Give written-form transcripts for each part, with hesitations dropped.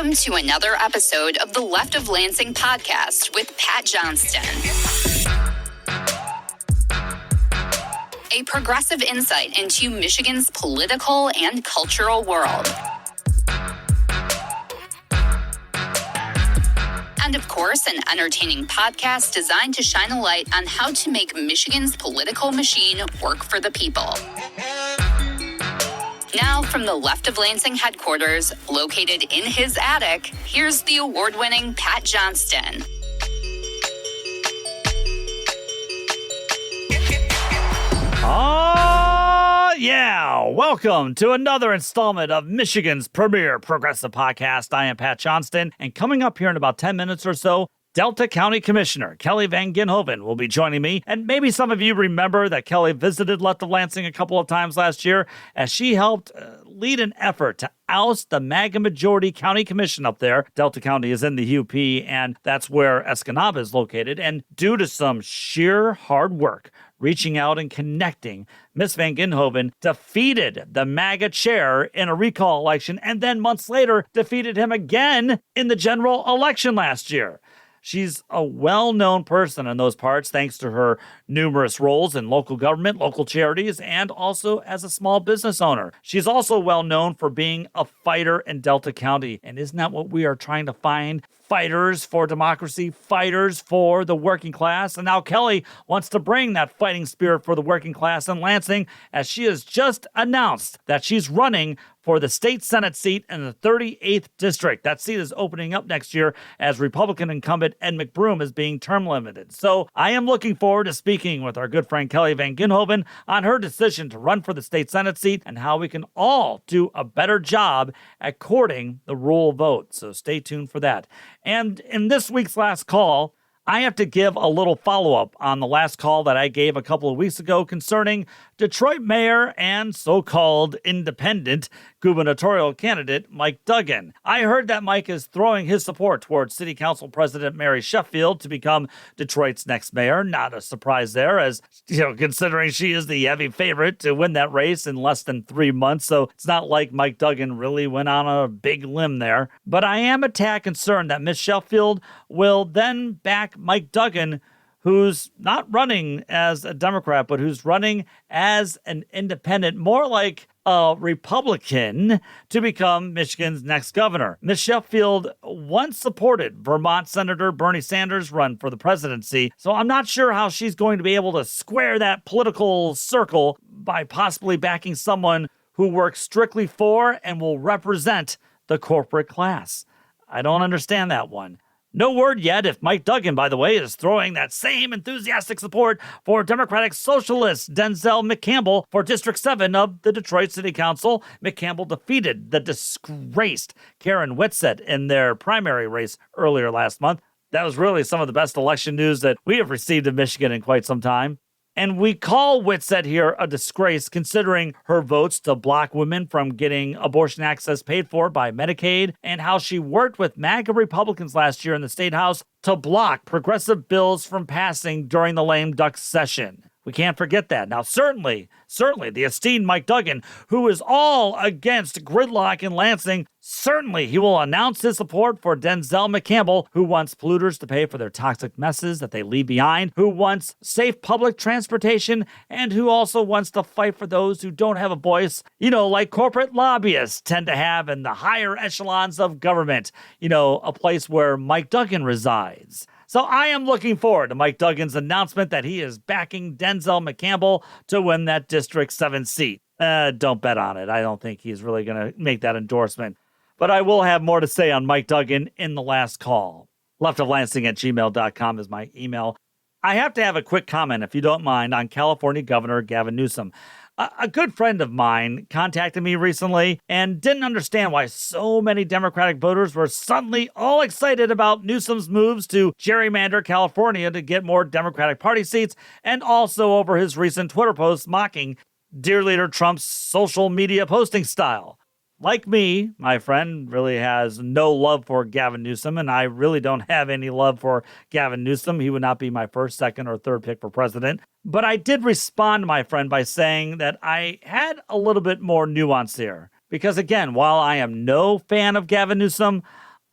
Welcome to another episode of the Left of Lansing podcast with Pat Johnston. A progressive insight into Michigan's political and cultural world. And of course, an entertaining podcast designed to shine a light on how to make Michigan's political machine work for the people. Now, from the Left of Lansing headquarters, located in his attic, here's the award-winning Pat Johnston. Yeah, welcome to another installment of Michigan's premier progressive podcast. I am Pat Johnston, and coming up here in about 10 minutes or so, Delta County Commissioner Kelli van Ginhoven will be joining me. And maybe some of you remember that Kelli visited Left of Lansing a couple of times last year as she helped lead an effort to oust the MAGA majority county commission up there. Delta County is in the UP, and that's where Escanaba is located. And due to some sheer hard work, reaching out and connecting, Ms. van Ginhoven defeated the MAGA chair in a recall election and then months later defeated him again in the general election last year. She's a well-known person in those parts thanks to her numerous roles in local government, local charities, and also as a small business owner. She's also well-known for being a fighter in Delta County. And isn't that what we are trying to find? Fighters for democracy, fighters for the working class. And now Kelli wants to bring that fighting spirit for the working class in Lansing, as she has just announced that she's running for the state Senate seat in the 38th district. That seat is opening up next year as Republican incumbent Ed McBroom is being term limited. So I am looking forward to speaking with our good friend Kelli van Ginhoven on her decision to run for the state Senate seat and how we can all do a better job at courting the rural vote. So stay tuned for that. And in this week's last call, I have to give a little follow-up on the last call that I gave a couple of weeks ago concerning Detroit Mayor and so-called independent gubernatorial candidate Mike Duggan. I heard that Mike is throwing his support towards City Council President Mary Sheffield to become Detroit's next mayor. Not a surprise there, as considering she is the heavy favorite to win that race in less than 3 months. So it's not like Mike Duggan really went on a big limb there. But I am a tad concerned that Ms. Sheffield will then back Mike Duggan, who's not running as a Democrat, but who's running as an independent, more like a Republican, to become Michigan's next governor. Ms. Sheffield once supported Vermont Senator Bernie Sanders' run for the presidency, so I'm not sure how she's going to be able to square that political circle by possibly backing someone who works strictly for and will represent the corporate class. I don't understand that one. No word yet if Mike Duggan, by the way, is throwing that same enthusiastic support for Democratic Socialist Denzel McCampbell for District 7 of the Detroit City Council. McCampbell defeated the disgraced Karen Whitsett in their primary race earlier last month. That was really some of the best election news that we have received in Michigan in quite some time. And we call Whitsett here a disgrace, considering her votes to block women from getting abortion access paid for by Medicaid, and how she worked with MAGA Republicans last year in the State House to block progressive bills from passing during the lame duck session. We can't forget that. Now, certainly, the esteemed Mike Duggan, who is all against gridlock in Lansing, certainly he will announce his support for Denzel McCampbell, who wants polluters to pay for their toxic messes that they leave behind, who wants safe public transportation, and who also wants to fight for those who don't have a voice, like corporate lobbyists tend to have in the higher echelons of government, a place where Mike Duggan resides. So I am looking forward to Mike Duggan's announcement that he is backing Denzel McCampbell to win that District 7 seat. Don't bet on it. I don't think he's really going to make that endorsement. But I will have more to say on Mike Duggan in the last call. leftoflansing@gmail.com is my email. I have to have a quick comment, if you don't mind, on California Governor Gavin Newsom. A good friend of mine contacted me recently and didn't understand why so many Democratic voters were suddenly all excited about Newsom's moves to gerrymander California to get more Democratic Party seats, and also over his recent Twitter posts mocking Dear Leader Trump's social media posting style. Like me, my friend really has no love for Gavin Newsom, and I really don't have any love for Gavin Newsom. He would not be my first, second, or third pick for president. But I did respond to my friend by saying that I had a little bit more nuance here. Because again, while I am no fan of Gavin Newsom,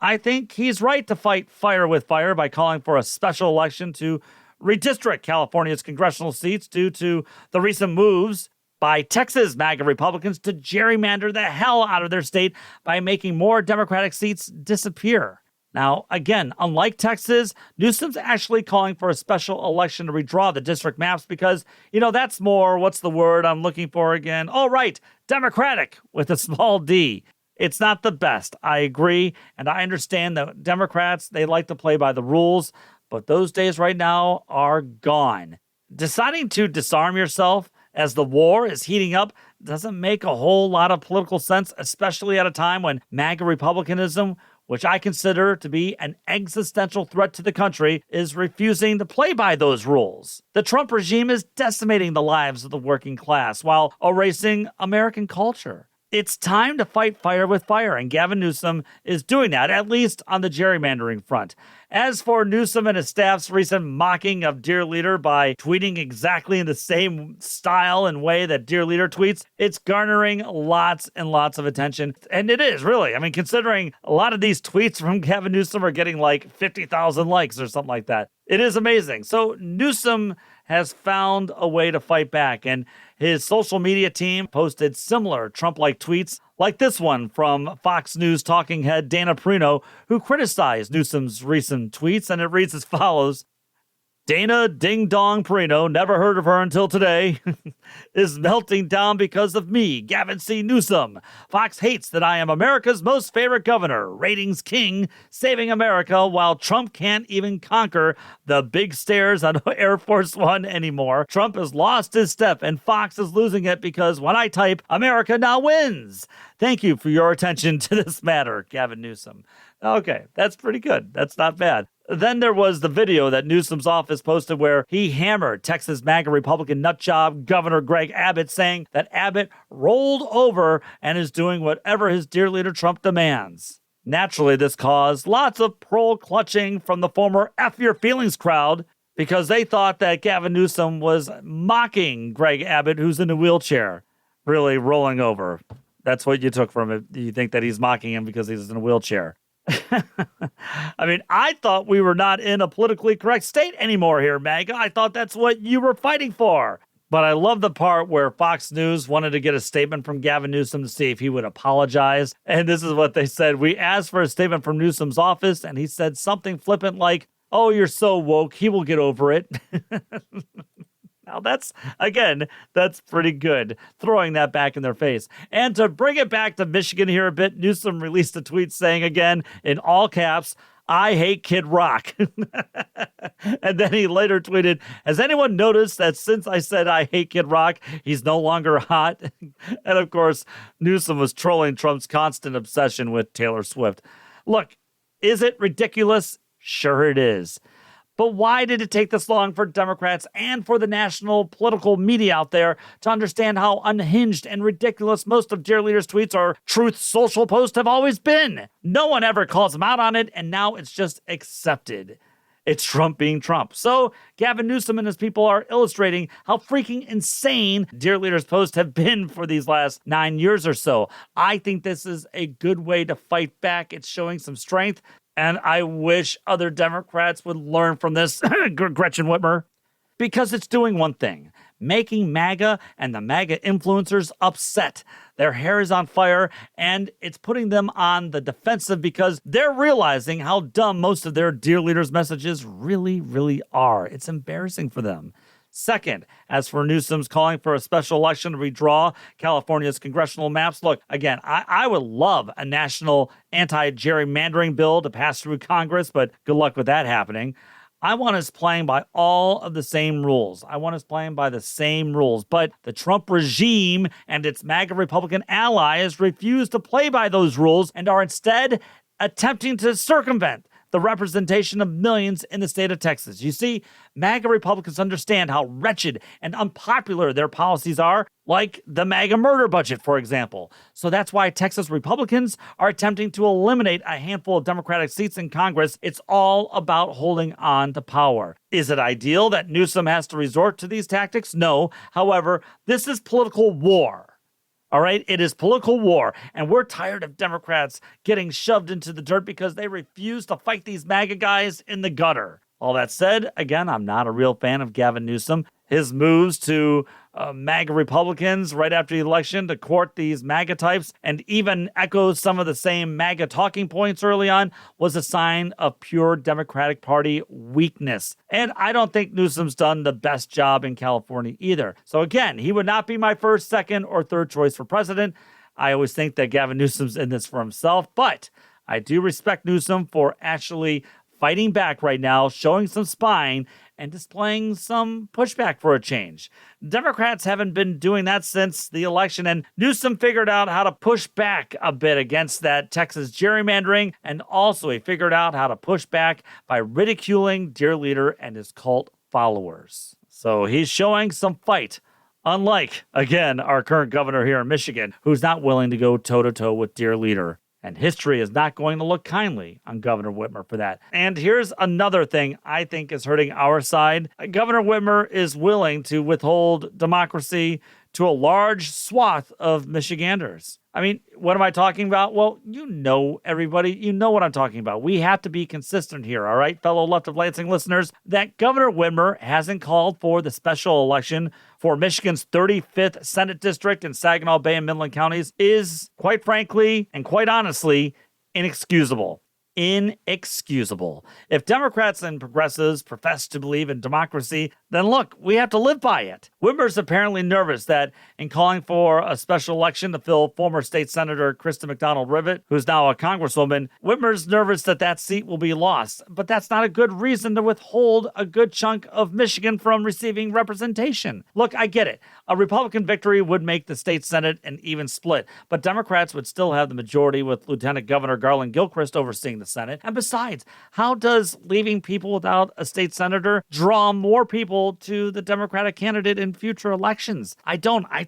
I think he's right to fight fire with fire by calling for a special election to redistrict California's congressional seats due to the recent moves by Texas MAGA Republicans to gerrymander the hell out of their state by making more Democratic seats disappear. Now, again, unlike Texas, Newsom's actually calling for a special election to redraw the district maps because, that's more, what's the word I'm looking for again? Oh, right, Democratic with a small d. It's not the best, I agree, and I understand that Democrats, they like to play by the rules, but those days right now are gone. Deciding to disarm yourself as the war is heating up doesn't make a whole lot of political sense, especially at a time when MAGA Republicanism, which I consider to be an existential threat to the country, is refusing to play by those rules. The Trump regime is decimating the lives of the working class while erasing American culture. It's time to fight fire with fire, and Gavin Newsom is doing that, at least on the gerrymandering front. As for Newsom and his staff's recent mocking of Dear Leader by tweeting exactly in the same style and way that Dear Leader tweets, it's garnering lots and lots of attention. And it is, really. I mean, considering a lot of these tweets from Gavin Newsom are getting like 50,000 likes or something like that. It is amazing. So Newsom has found a way to fight back, and his social media team posted similar Trump-like tweets, like this one from Fox News talking head Dana Perino, who criticized Newsom's recent tweets, and it reads as follows. Dana Ding Dong Perino, never heard of her until today, is melting down because of me, Gavin C. Newsom. Fox hates that I am America's most favorite governor, ratings king, saving America while Trump can't even conquer the big stairs on Air Force One anymore. Trump has lost his step and Fox is losing it because when I type, America now wins. Thank you for your attention to this matter, Gavin Newsom. Okay, that's pretty good. That's not bad. Then there was the video that Newsom's office posted where he hammered Texas MAGA Republican nutjob Governor Greg Abbott, saying that Abbott rolled over and is doing whatever his dear leader Trump demands. Naturally, this caused lots of pearl clutching from the former F Your Feelings crowd because they thought that Gavin Newsom was mocking Greg Abbott, who's in a wheelchair, really rolling over. That's what you took from it. You think that he's mocking him because he's in a wheelchair. I mean, I thought we were not in a politically correct state anymore here, MAGA. I thought that's what you were fighting for. But I love the part where Fox News wanted to get a statement from Gavin Newsom to see if he would apologize. And this is what they said. We asked for a statement from Newsom's office, and he said something flippant like, oh, you're so woke, he will get over it. Now that's pretty good, throwing that back in their face. And to bring it back to Michigan here a bit, Newsom released a tweet saying again, in all caps, I hate Kid Rock. And then he later tweeted, has anyone noticed that since I said I hate Kid Rock, he's no longer hot? And of course, Newsom was trolling Trump's constant obsession with Taylor Swift. Look, is it ridiculous? Sure it is. But why did it take this long for Democrats and for the national political media out there to understand how unhinged and ridiculous most of Dear Leader's tweets or Truth Social posts have always been? No one ever calls them out on it, and now it's just accepted. It's Trump being Trump. So Gavin Newsom and his people are illustrating how freaking insane Dear Leader's posts have been for these last 9 years or so. I think this is a good way to fight back. It's showing some strength. And I wish other Democrats would learn from this, Gretchen Whitmer, because it's doing one thing, making MAGA and the MAGA influencers upset. Their hair is on fire, and it's putting them on the defensive because they're realizing how dumb most of their Dear Leaders messages really, really are. It's embarrassing for them. Second, as for Newsom's calling for a special election to redraw California's congressional maps, look, again, I would love a national anti-gerrymandering bill to pass through Congress, but good luck with that happening. I want us playing by all of the same rules. I want us playing by the same rules, but the Trump regime and its MAGA Republican allies refuse to play by those rules and are instead attempting to circumvent the representation of millions in the state of Texas. You see, MAGA Republicans understand how wretched and unpopular their policies are, like the MAGA murder budget, for example. So that's why Texas Republicans are attempting to eliminate a handful of Democratic seats in Congress. It's all about holding on to power. Is it ideal that Newsom has to resort to these tactics? No. However, this is political war. All right, it is political war, and we're tired of Democrats getting shoved into the dirt because they refuse to fight these MAGA guys in the gutter. All that said, again, I'm not a real fan of Gavin Newsom. His moves to MAGA Republicans right after the election to court these MAGA types and even echoes some of the same MAGA talking points early on was a sign of pure Democratic Party weakness. And I don't think Newsom's done the best job in California either. So again, he would not be my first, second, or third choice for president. I always think that Gavin Newsom's in this for himself, but I do respect Newsom for actually fighting back right now, showing some spine, and displaying some pushback for a change. Democrats haven't been doing that since the election, and Newsom figured out how to push back a bit against that Texas gerrymandering, and also he figured out how to push back by ridiculing Dear Leader and his cult followers. So he's showing some fight, unlike, again, our current governor here in Michigan, who's not willing to go toe-to-toe with Dear Leader. And history is not going to look kindly on Governor Whitmer for that. And here's another thing I think is hurting our side. Governor Whitmer is willing to withhold democracy to a large swath of Michiganders. I mean, what am I talking about? Well, you know, everybody, you know what I'm talking about. We have to be consistent here, all right, fellow Left of Lansing listeners, that Governor Whitmer hasn't called for the special election for Michigan's 35th Senate District in Saginaw Bay and Midland counties is, quite frankly and quite honestly, inexcusable. Inexcusable. If Democrats and progressives profess to believe in democracy, then look, we have to live by it. Whitmer's apparently nervous that in calling for a special election to fill former state senator Kristen McDonald-Rivet, who's now a congresswoman, Whitmer's nervous that that seat will be lost. But that's not a good reason to withhold a good chunk of Michigan from receiving representation. Look, I get it. A Republican victory would make the state Senate an even split, but Democrats would still have the majority with Lieutenant Governor Garland Gilchrist overseeing the Senate. And besides, how does leaving people without a state senator draw more people to the Democratic candidate in future elections? I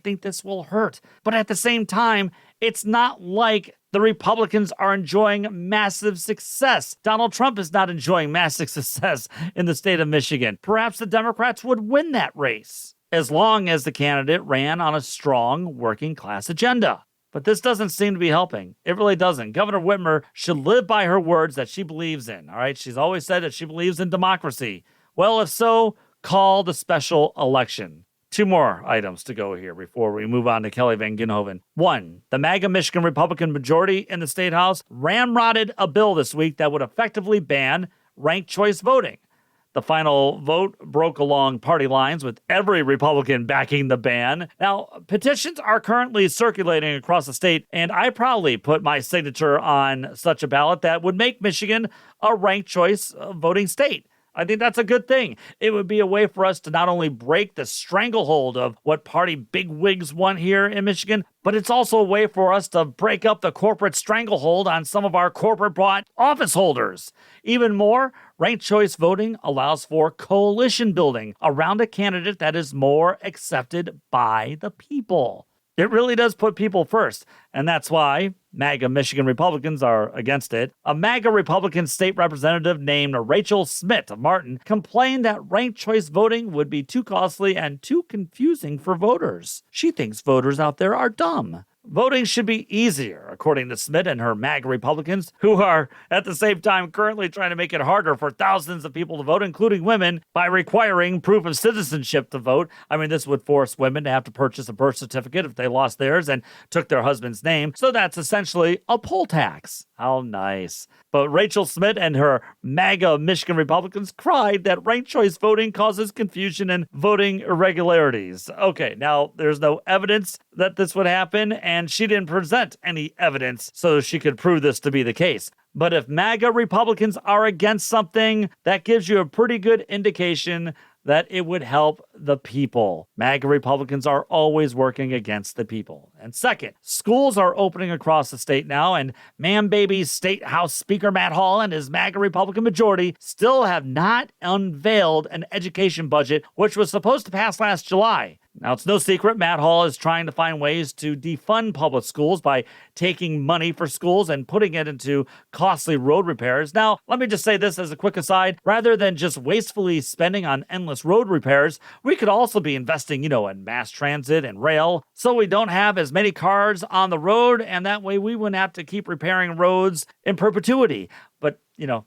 think this will hurt. But at the same time, it's not like the Republicans are enjoying massive success. Donald Trump is not enjoying massive success in the state of Michigan. Perhaps the Democrats would win that race, as long as the candidate ran on a strong working class agenda. But this doesn't seem to be helping. It really doesn't. Governor Whitmer should live by her words that she believes in. All right. She's always said that she believes in democracy. Well, if so, call the special election. Two more items to go here before we move on to Kelli van Ginhoven. One, the MAGA Michigan Republican majority in the State House ramrodded a bill this week that would effectively ban ranked choice voting. The final vote broke along party lines, with every Republican backing the ban. Now, petitions are currently circulating across the state, and I proudly put my signature on such a ballot that would make Michigan a ranked choice voting state. I think that's a good thing. It would be a way for us to not only break the stranglehold of what party bigwigs want here in Michigan, but it's also a way for us to break up the corporate stranglehold on some of our corporate-bought office holders. Even more, ranked choice voting allows for coalition building around a candidate that is more accepted by the people. It really does put people first, and that's why MAGA Michigan Republicans are against it. A MAGA Republican state representative named Rachel Smith of Martin complained that ranked choice voting would be too costly and too confusing for voters. She thinks voters out there are dumb. Voting should be easier, according to Smith and her MAGA Republicans, who are at the same time currently trying to make it harder for thousands of people to vote, including women, by requiring proof of citizenship to vote. I mean, this would force women to have to purchase a birth certificate if they lost theirs and took their husband's name. So that's essentially a poll tax. How nice. But Rachel Smith and her MAGA Michigan Republicans cried that ranked choice voting causes confusion and voting irregularities. Okay, now there's no evidence that this would happen, and she didn't present any evidence so she could prove this to be the case. But if MAGA Republicans are against something, that gives you a pretty good indication that it would help the people. MAGA Republicans are always working against the people. And second, schools are opening across the state now, and Man-Baby's State House Speaker Matt Hall and his MAGA Republican majority still have not unveiled an education budget, which was supposed to pass last July. Now, it's no secret Matt Hall is trying to find ways to defund public schools by taking money for schools and putting it into costly road repairs. Now, let me just say this as a quick aside. Rather than just wastefully spending on endless road repairs, we could also be investing, in mass transit and rail, so we don't have as many cars on the road, and that way we wouldn't have to keep repairing roads in perpetuity. But,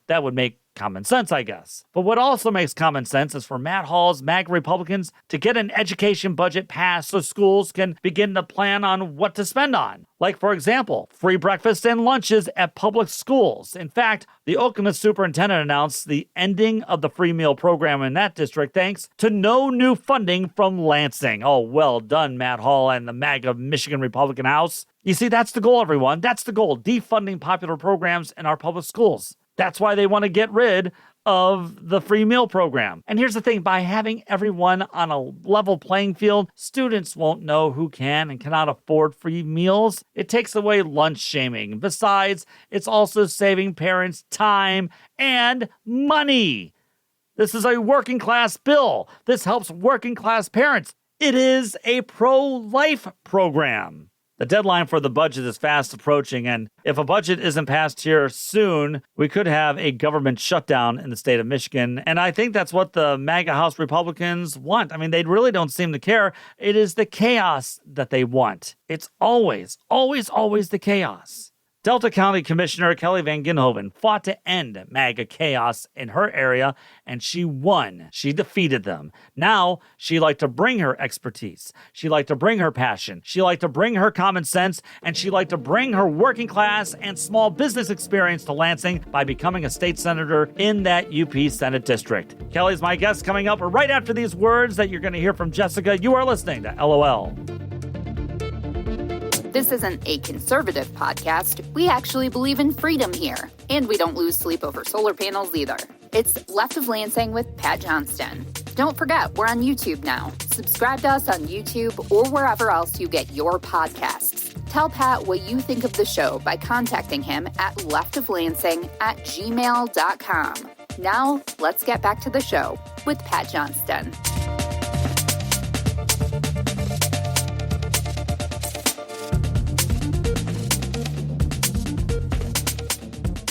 that would make common sense, I guess. But what also makes common sense is for Matt Hall's MAGA Republicans to get an education budget passed so schools can begin to plan on what to spend on. Like, for example, free breakfast and lunches at public schools. In fact, the Okemos superintendent announced the ending of the free meal program in that district thanks to no new funding from Lansing. Oh, well done, Matt Hall and the MAGA Michigan Republican House. You see, that's the goal, everyone. That's the goal, defunding popular programs in our public schools. That's why they want to get rid of the free meal program. And here's the thing, by having everyone on a level playing field, students won't know who can and cannot afford free meals. It takes away lunch shaming. Besides, it's also saving parents time and money. This is a working class bill. This helps working class parents. It is a pro-life program. The deadline for the budget is fast approaching, and if a budget isn't passed here soon, we could have a government shutdown in the state of Michigan. And I think that's what the MAGA House Republicans want. I mean, they really don't seem to care. It is the chaos that they want. It's always, always, always the chaos. Delta County Commissioner Kelli van Ginhoven fought to end MAGA chaos in her area, and she won. She defeated them. Now, she'd like to bring her expertise. She'd like to bring her passion. She'd like to bring her common sense, and she'd like to bring her working class and small business experience to Lansing by becoming a state senator in that UP Senate district. Kelli's my guest coming up right after these words that you're going to hear from Jessica. You are listening to LOL. This isn't a conservative podcast. We actually believe in freedom here. And we don't lose sleep over solar panels either. It's Left of Lansing with Pat Johnston. Don't forget, we're on YouTube now. Subscribe to us on YouTube or wherever else you get your podcasts. Tell Pat what you think of the show by contacting him at leftoflansing@gmail.com. Now, let's get back to the show with Pat Johnston.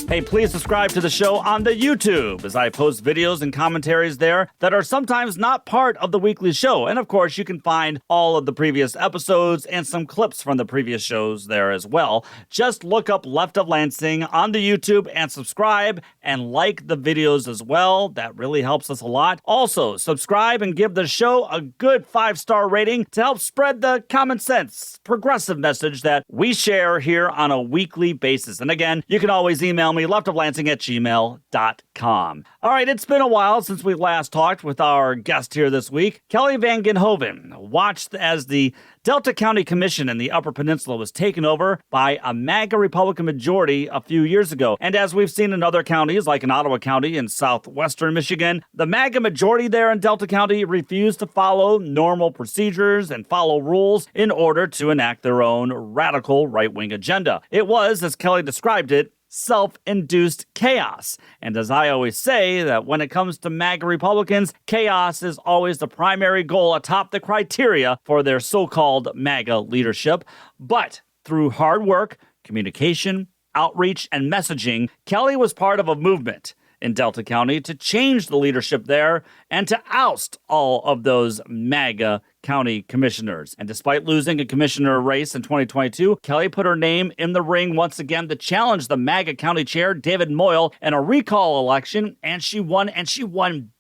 Hey, please subscribe to the show on the YouTube as I post videos and commentaries there that are sometimes not part of the weekly show. And of course, you can find all of the previous episodes and some clips from the previous shows there as well. Just look up Left of Lansing on the YouTube and subscribe and like the videos as well. That really helps us a lot. Also, subscribe and give the show a good 5-star rating to help spread the common sense, progressive message that we share here on a weekly basis. And again, you can always email me leftoflansing@gmail.com. All right, it's been a while since we last talked with our guest here this week. Kelli van Ginhoven watched as the Delta County Commission in the Upper Peninsula was taken over by a MAGA Republican majority a few years ago. And as we've seen in other counties, like in Ottawa County in southwestern Michigan, the MAGA majority there in Delta County refused to follow normal procedures and follow rules in order to enact their own radical right-wing agenda. It was, as Kelli described it, self-induced chaos. And as I always say, that when it comes to MAGA Republicans, chaos is always the primary goal atop the criteria for their so-called MAGA leadership. But through hard work, communication, outreach, and messaging, Kelli was part of a movement in Delta County to change the leadership there and to oust all of those MAGA county commissioners. And despite losing a commissioner race in 2022, Kelli put her name in the ring once again to challenge the MAGA county chair, David Moyle, in a recall election, and she won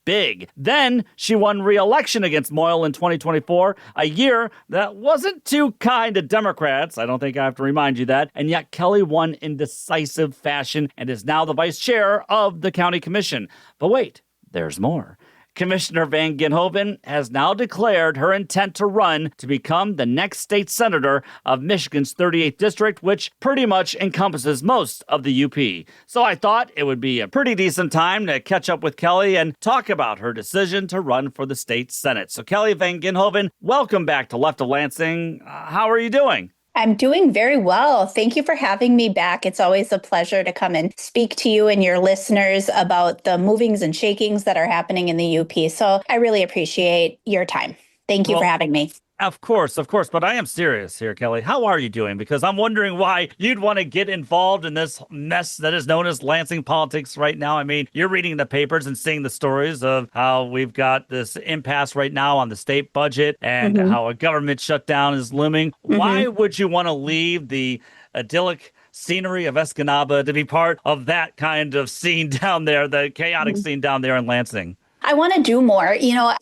big. Then she won re-election against Moyle in 2024, a year that wasn't too kind to Democrats. I don't think I have to remind you that. And yet Kelli won in decisive fashion and is now the vice chair of the county commission. But wait, there's more. Commissioner van Ginhoven has now declared her intent to run to become the next state senator of Michigan's 38th district, which pretty much encompasses most of the UP. So I thought it would be a pretty decent time to catch up with Kelli and talk about her decision to run for the state senate. So Kelli van Ginhoven, welcome back to Left of Lansing. How are you doing? I'm doing very well. Thank you for having me back. It's always a pleasure to come and speak to you and your listeners about the movings and shakings that are happening in the UP. So I really appreciate your time. Thank you for having me. Of course. But I am serious here, Kelli. How are you doing? Because I'm wondering why you'd want to get involved in this mess that is known as Lansing politics right now. I mean, you're reading the papers and seeing the stories of how we've got this impasse right now on the state budget and how a government shutdown is looming. Why would you want to leave the idyllic scenery of Escanaba to be part of that kind of scene down there, the chaotic scene down there in Lansing? I want to do more.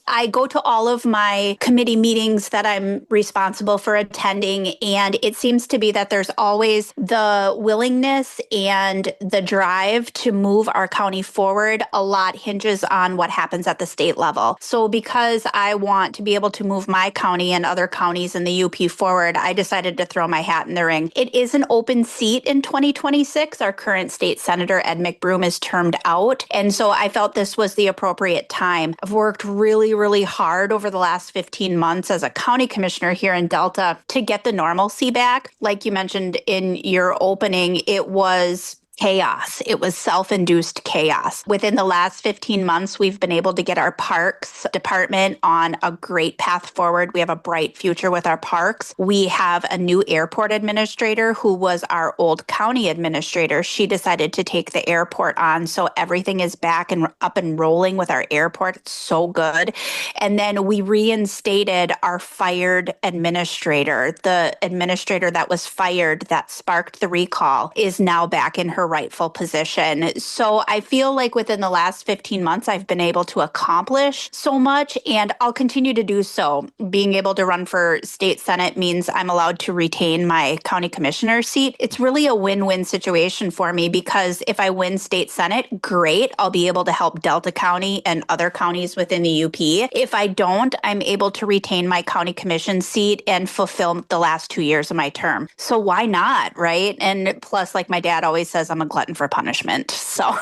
I go to all of my committee meetings that I'm responsible for attending, and it seems to be that there's always the willingness and the drive to move our county forward. A lot hinges on what happens at the state level. So because I want to be able to move my county and other counties in the UP forward, I decided to throw my hat in the ring. It is an open seat in 2026. Our current state senator, Ed McBroom, is termed out. And so I felt this was the appropriate time. I've worked really, really hard over the last 15 months as a county commissioner here in Delta to get the normalcy back. Like you mentioned in your opening, it was chaos. It was self-induced chaos. Within the last 15 months, we've been able to get our parks department on a great path forward. We have a bright future with our parks. We have a new airport administrator who was our old county administrator. She decided to take the airport on. So everything is back and up and rolling with our airport. It's so good. And then we reinstated our fired administrator. The administrator that was fired that sparked the recall is now back in her rightful position. So I feel like within the last 15 months, I've been able to accomplish so much, and I'll continue to do so. Being able to run for state senate means I'm allowed to retain my county commissioner seat. It's really a win-win situation for me because if I win state senate, great. I'll be able to help Delta County and other counties within the UP. If I don't, I'm able to retain my county commission seat and fulfill the last 2 years of my term. So why not, right? And plus, like my dad always says, I'm a glutton for punishment. So,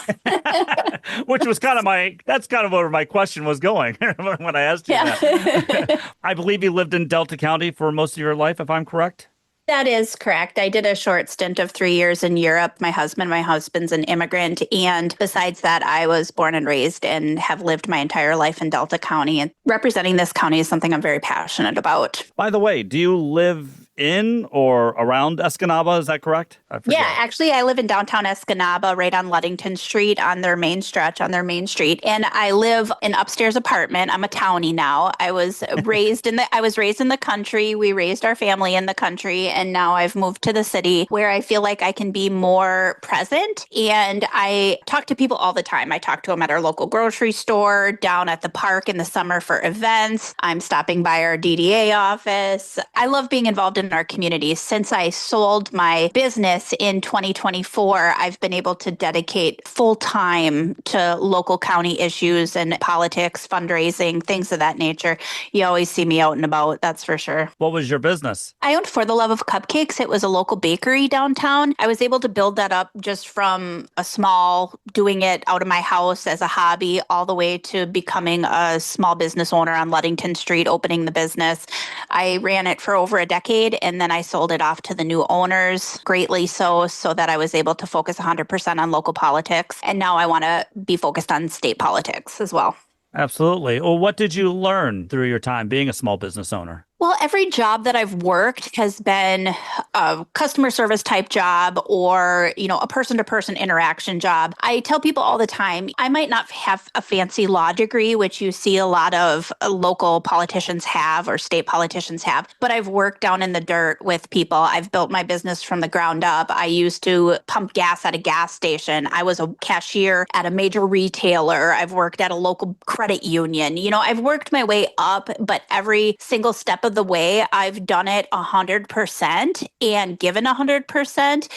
which was that's kind of where my question was going when I asked you that. I believe you lived in Delta County for most of your life, if I'm correct. That is correct. I did a short stint of 3 years in Europe. My husband's an immigrant. And besides that, I was born and raised and have lived my entire life in Delta County. And representing this county is something I'm very passionate about. By the way, do you live in or around Escanaba? Is that correct? Yeah, actually, I live in downtown Escanaba, right on Ludington Street, on their main street. And I live in an upstairs apartment. I'm a townie now. I was raised in the country. We raised our family in the country. And now I've moved to the city where I feel like I can be more present. And I talk to people all the time. I talk to them at our local grocery store, down at the park in the summer for events. I'm stopping by our DDA office. I love being involved in our community. Since I sold my business in 2024, I've been able to dedicate full time to local county issues and politics, fundraising, things of that nature. You always see me out and about, that's for sure. What was your business? I owned For the Love of Cupcakes. It was a local bakery downtown. I was able to build that up just from a small, doing it out of my house as a hobby, all the way to becoming a small business owner on Ludington Street, opening the business. I ran it for over a decade, and then I sold it off to the new owners, greatly so that I was able to focus 100% on local politics. And now I want to be focused on state politics as well. Absolutely. Well, what did you learn through your time being a small business owner? Well, every job that I've worked has been a customer service type job or, a person-to-person interaction job. I tell people all the time, I might not have a fancy law degree, which you see a lot of local politicians have or state politicians have, but I've worked down in the dirt with people. I've built my business from the ground up. I used to pump gas at a gas station. I was a cashier at a major retailer. I've worked at a local credit union. I've worked my way up, but every single step of the way, I've done it 100% and given 100%.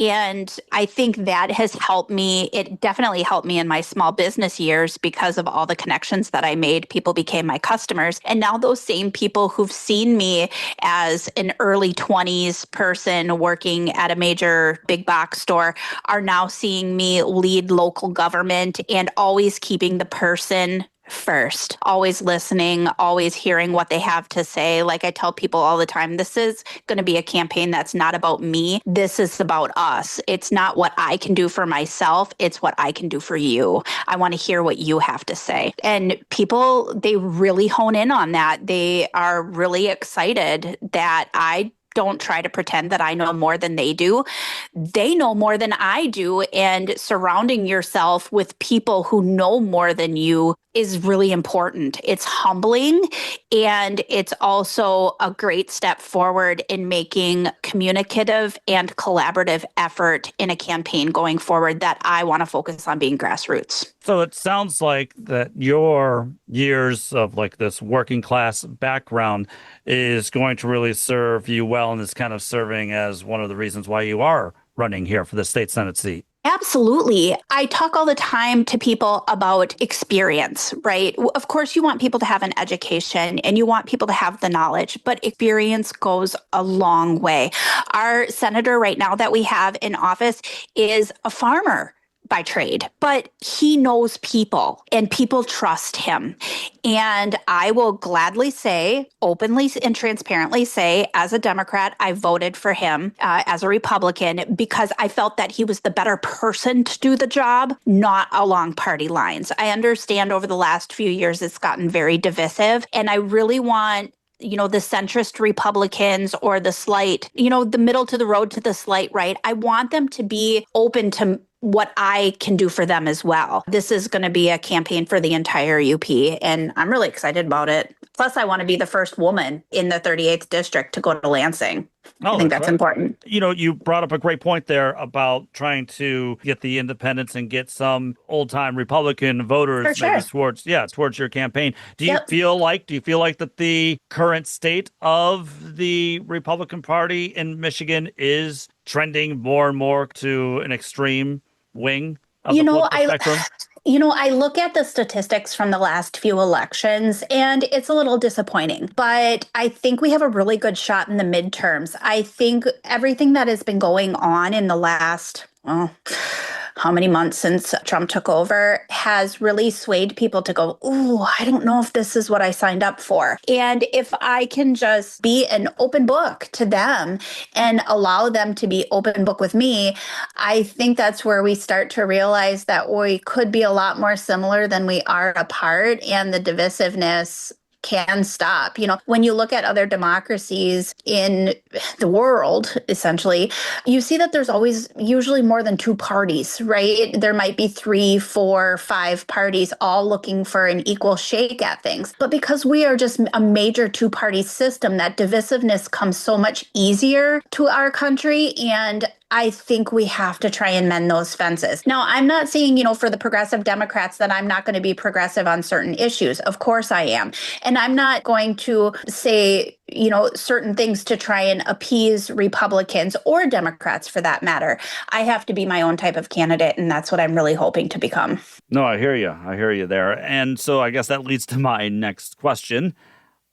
And I think that has helped me. It definitely helped me in my small business years because of all the connections that I made. People became my customers. And now those same people who've seen me as an early 20s person working at a major big box store are now seeing me lead local government and always keeping the person first, always listening, always hearing what they have to say. Like I tell people all the time, this is going to be a campaign that's not about me. This is about us. It's not what I can do for myself. It's what I can do for you. I want to hear what you have to say. And people, they really hone in on that. They are really excited that I don't try to pretend that I know more than they do. They know more than I do. And surrounding yourself with people who know more than you is really important. It's humbling, and it's also a great step forward in making communicative and collaborative effort in a campaign going forward that I want to focus on being grassroots. So it sounds like that your years of like this working class background is going to really serve you well, and is kind of serving as one of the reasons why you are running here for the state Senate seat. Absolutely. I talk all the time to people about experience, right? Of course, you want people to have an education and you want people to have the knowledge, but experience goes a long way. Our senator right now that we have in office is a farmer by trade, but he knows people and people trust him. And I will gladly say, openly and transparently say, as a Democrat, I voted for him as a Republican because I felt that he was the better person to do the job, not along party lines. I understand over the last few years, it's gotten very divisive, and I really want the centrist Republicans or the slight, the middle to the road to the slight right. I want them to be open to what I can do for them as well. This is going to be a campaign for the entire UP, and I'm really excited about it. Plus, I want to be the first woman in the 38th district to go to Lansing. I think that's important. You brought up a great point there about trying to get the independents and get some old-time Republican voters towards your campaign. Do you feel like that the current state of the Republican Party in Michigan is trending more and more to an extreme wing of the political spectrum? I look at the statistics from the last few elections, and it's a little disappointing. But I think we have a really good shot in the midterms. I think everything that has been going on in the last, how many months since Trump took over has really swayed people to go, ooh, I don't know if this is what I signed up for. And if I can just be an open book to them and allow them to be open book with me, I think that's where we start to realize that we could be a lot more similar than we are apart, and the divisiveness can stop. When you look at other democracies in the world, essentially, you see that there's always usually more than two parties, right? There might be 3, 4, 5 parties all looking for an equal shake at things. But because we are just a major two-party system, that divisiveness comes so much easier to our country. And I think we have to try and mend those fences. Now, I'm not saying, for the progressive Democrats that I'm not going to be progressive on certain issues. Of course I am. And I'm not going to say, certain things to try and appease Republicans or Democrats for that matter. I have to be my own type of candidate, and that's what I'm really hoping to become. No, I hear you. I hear you there. And so I guess that leads to my next question.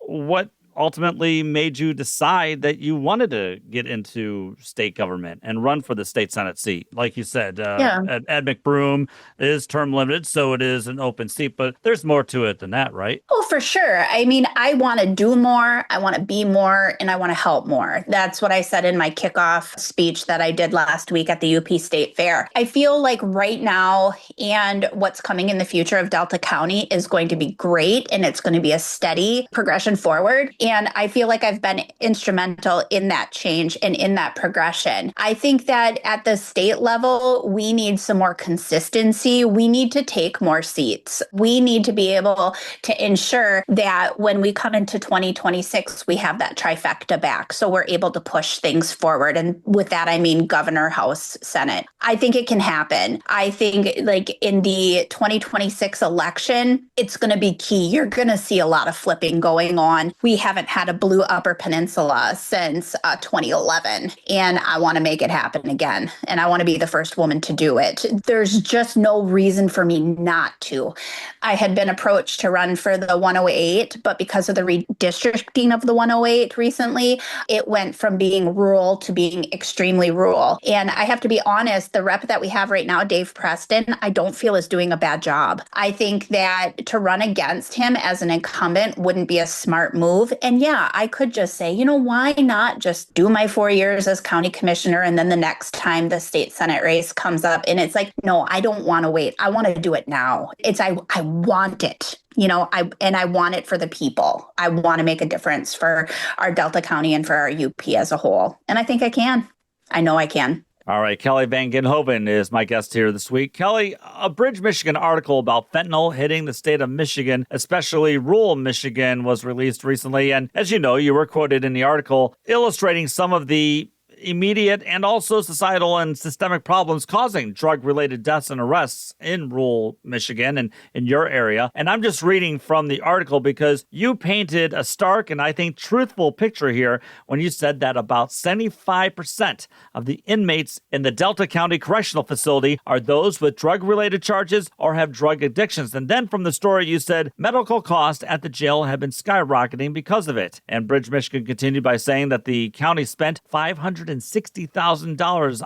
What ultimately made you decide that you wanted to get into state government and run for the state Senate seat? Like you said, Ed McBroom is term limited, so it is an open seat, but there's more to it than that, right? Oh, for sure. I mean, I want to do more, I want to be more, and I want to help more. That's what I said in my kickoff speech that I did last week at the UP State Fair. I feel like right now and what's coming in the future of Delta County is going to be great, and it's going to be a steady progression forward. And I feel like I've been instrumental in that change and in that progression. I think that at the state level, we need some more consistency. We need to take more seats. We need to be able to ensure that when we come into 2026, we have that trifecta back. So we're able to push things forward. And with that, I mean governor, House, Senate. I think it can happen. I think like in the 2026 election, it's going to be key. You're going to see a lot of flipping going on. We have haven't had a blue Upper Peninsula since 2011, and I want to make it happen again. And I want to be the first woman to do it. There's just no reason for me not to. I had been approached to run for the 108, but because of the redistricting of the 108 recently, it went from being rural to being extremely rural. And I have to be honest, the rep that we have right now, Dave Preston, I don't feel is doing a bad job. I think that to run against him as an incumbent wouldn't be a smart move. And yeah, I could just say, why not just do my 4 years as county commissioner, and then the next time the state Senate race comes up, and it's like, no, I don't want to wait. I want to do it now. I want it. I want it for the people. I want to make a difference for our Delta County and for our UP as a whole. And I think I can. I know I can. All right, Kelli van Ginhoven is my guest here this week. Kelli, a Bridge, Michigan article about fentanyl hitting the state of Michigan, especially rural Michigan, was released recently. And as you know, you were quoted in the article illustrating some of the immediate and also societal and systemic problems causing drug-related deaths and arrests in rural Michigan and in your area. And I'm just reading from the article because you painted a stark and I think truthful picture here when you said that about 75% of the inmates in the Delta County Correctional Facility are those with drug-related charges or have drug addictions. And then from the story, you said medical costs at the jail have been skyrocketing because of it. And Bridge, Michigan continued by saying that the county spent $560,000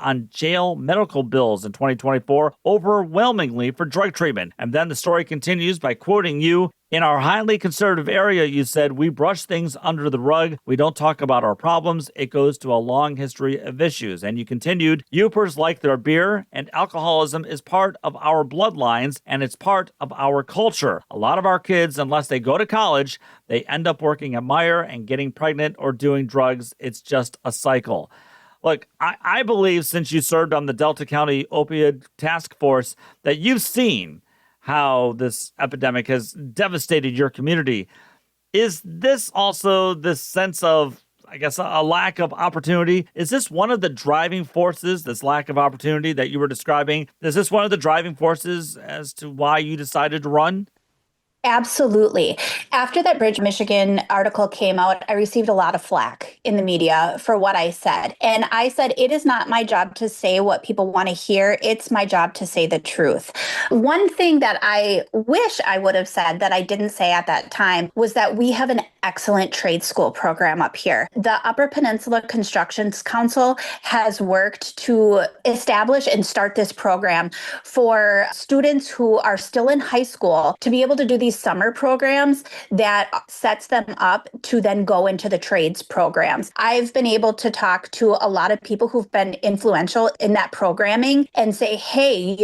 on jail medical bills in 2024, overwhelmingly for drug treatment. And then the story continues by quoting you. In our highly conservative area, you said, we brush things under the rug. We don't talk about our problems. It goes to a long history of issues. And you continued, Youpers like their beer, and alcoholism is part of our bloodlines, and it's part of our culture. A lot of our kids, unless they go to college, they end up working at Meijer and getting pregnant or doing drugs. It's just a cycle. Look, I believe since you served on the Delta County Opioid Task Force that you've seen how this epidemic has devastated your community. Is this also this sense of, I guess, a lack of opportunity? Is this one of the driving forces, this lack of opportunity that you were describing? Is this one of the driving forces as to why you decided to run? Absolutely. After that Bridge, Michigan article came out, I received a lot of flack in the media for what I said. And I said, it is not my job to say what people want to hear. It's my job to say the truth. One thing that I wish I would have said that I didn't say at that time was that we have an excellent trade school program up here. The Upper Peninsula Construction Council has worked to establish and start this program for students who are still in high school to be able to do these summer programs that sets them up to then go into the trades programs. I've been able to talk to a lot of people who've been influential in that programming and say, hey,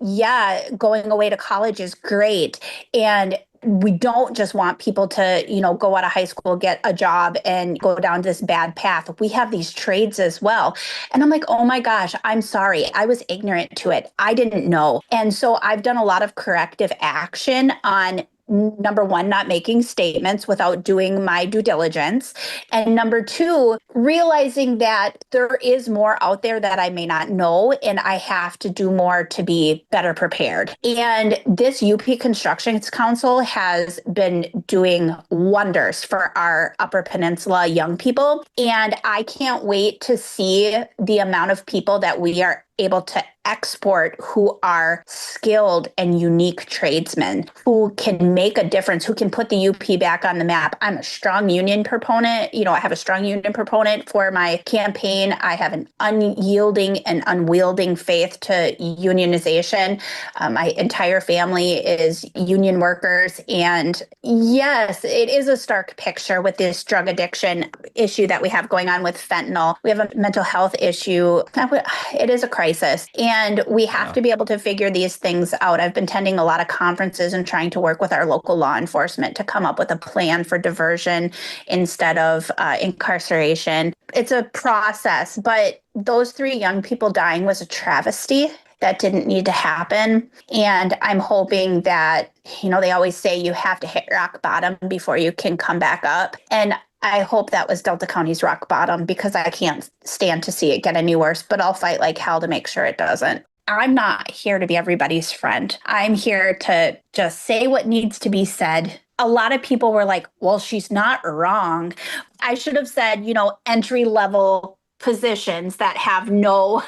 yeah, going away to college is great. And we don't just want people to, go out of high school, get a job and go down this bad path. We have these trades as well. And I'm like, oh my gosh, I'm sorry. I was ignorant to it. I didn't know. And so I've done a lot of corrective action on number one, not making statements without doing my due diligence. And number two, realizing that there is more out there that I may not know, and I have to do more to be better prepared. And this UP Construction Council has been doing wonders for our Upper Peninsula young people. And I can't wait to see the amount of people that we are able to export who are skilled and unique tradesmen who can make a difference, who can put the UP back on the map. I'm a strong union proponent. I have a strong union proponent for my campaign. I have an unyielding and unwielding faith to unionization. My entire family is union workers. And yes, it is a stark picture with this drug addiction issue that we have going on with fentanyl. We have a mental health issue. It is a crisis. And we have to be able to figure these things out. I've been attending a lot of conferences and trying to work with our local law enforcement to come up with a plan for diversion instead of incarceration. It's a process, but those 3 young people dying was a travesty. That didn't need to happen. And I'm hoping that, they always say you have to hit rock bottom before you can come back up. And I hope that was Delta County's rock bottom, because I can't stand to see it get any worse, but I'll fight like hell to make sure it doesn't. I'm not here to be everybody's friend. I'm here to just say what needs to be said a lot of people were like, well, she's not wrong. I should have said, entry level positions that have no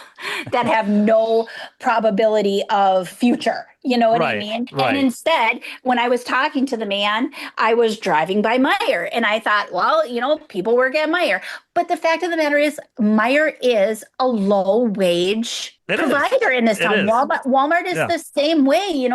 probability of future. You know what I mean? Right. And instead, when I was talking to the man, I was driving by Meijer and I thought, well, people work at Meijer. But the fact of the matter is, Meijer is a low wage provider in this town. Walmart is the same way.